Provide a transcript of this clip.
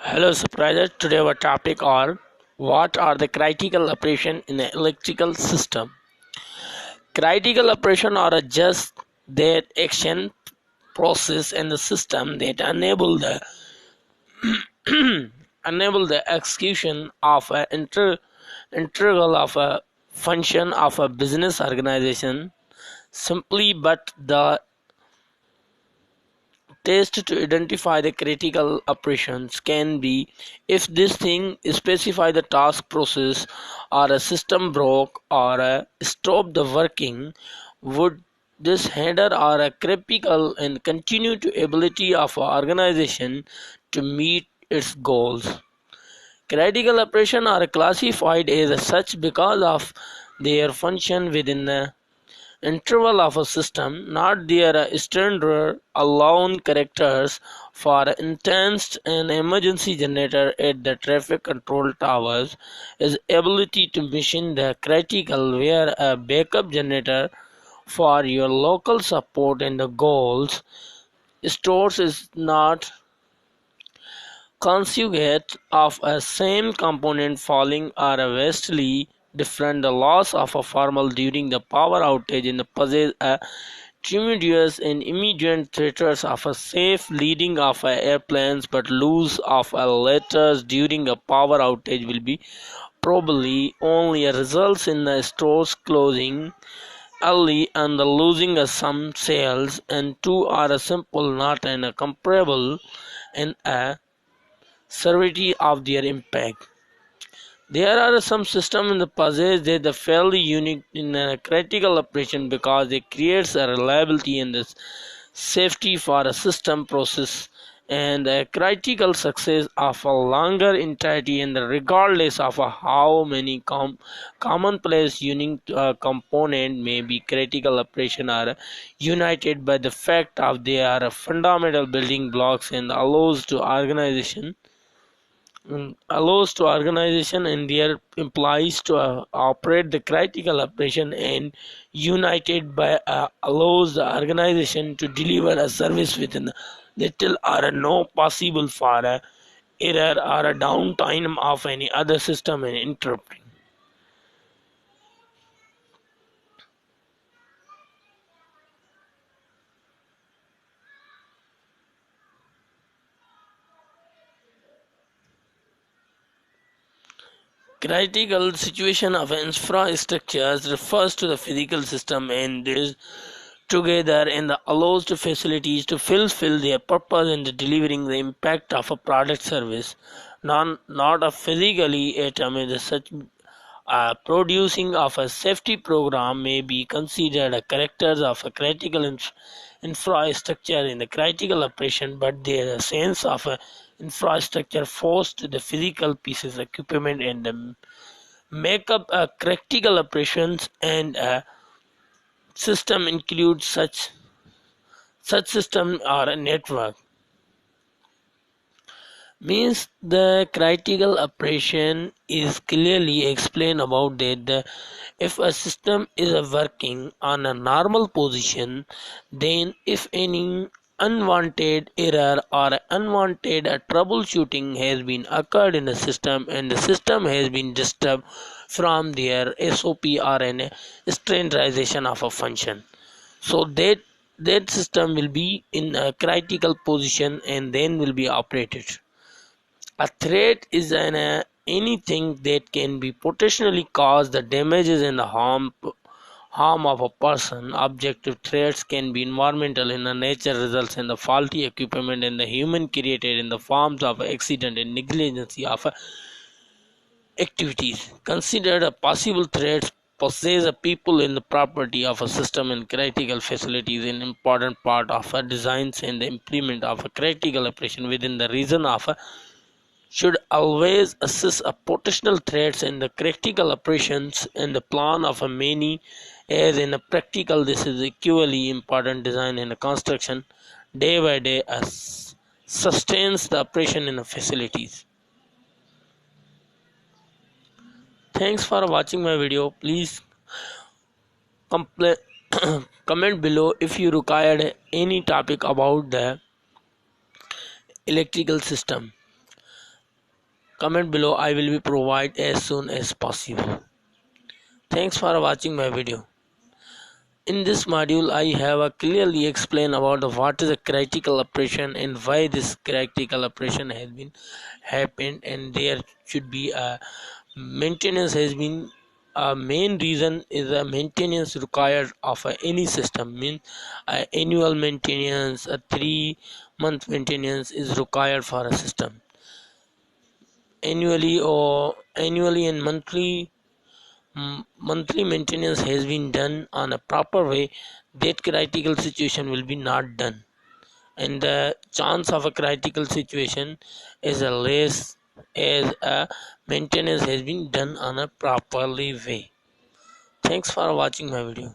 Hello surprises. Today our topic are what are the critical operations in an electrical system. Critical operations are just that action process in the system that enable the execution of an integral of a function of a business organization. Simply, but the test to identify the critical operations can be if this thing specify the task process or a system broke or stop the working. Would this hinder or a critical and continue to ability of an organization to meet its goals. Critical operations are classified as such because of their function within the interval of a system, not their standard alone. Characters. For instance, an emergency generator at the traffic control towers is ability to mission the critical, where a backup generator for your local support and the goals stores is not conjugate of a same component falling are vastly different. The loss of a formal during the power outage in the possess a tremendous and immediate threats of a safe leading of a airplanes, but loss of a letters during a power outage will be probably only a results in the stores closing early and the losing some sales, and two are a simple not and a comparable in a severity of their impact. There are some systems in the possess that are fairly unique in a critical operation because it creates a reliability and the safety for a system process and a critical success of a longer entirety, and regardless of how many commonplace unique component may be. Critical operation are united by the fact of they are fundamental building blocks and allows to organization and their employees to operate the critical operation, and united by allows the organization to deliver a service within little or no possible for error or a downtime of any other system and interrupting. Critical situation of infrastructures refers to the physical system and this together and allows the facilities to fulfill their purpose in delivering the impact of a product service. Not a physically atom is such producing of a safety program may be considered a characters of a critical infrastructure in the critical operation, but there is a sense of a infrastructure forced the physical pieces equipment and the make up a critical operations, and a system includes such system or a network. Means the critical operation is clearly explained about that if a system is working on a normal position, then if any unwanted error or unwanted troubleshooting has been occurred in the system and the system has been disturbed from their SOP or an standardization of a function, so that system will be in a critical position and then will be operated. A threat is anything that can be potentially cause the damages and the harm of a person. Objective threats can be environmental in the nature, results in the faulty equipment and the human created in the forms of accident and negligence of activities. Considered a possible threats possess a people in the property of a system and critical facilities an important part of a designs and the implement of a critical operation within the region of a should always assess a potential threats and the critical operations and the plan of a many, as in a practical this is equally important. Design and construction day by day as sustains the operation in the facilities. Thanks for watching my video. Please comment below if you required any topic about the electrical system. comment below. I will be provide as soon as possible. Thanks for watching my video. In this module, I have clearly explained about what is a critical operation and why this critical operation has been happened, and there should be a maintenance has been a main reason is a maintenance required of any system. Means annual maintenance, a 3 month maintenance is required for a system. Annually and monthly maintenance has been done on a proper way, that critical situation will be not done, and the chance of a critical situation is a less as a maintenance has been done on a properly way. Thanks for watching my video.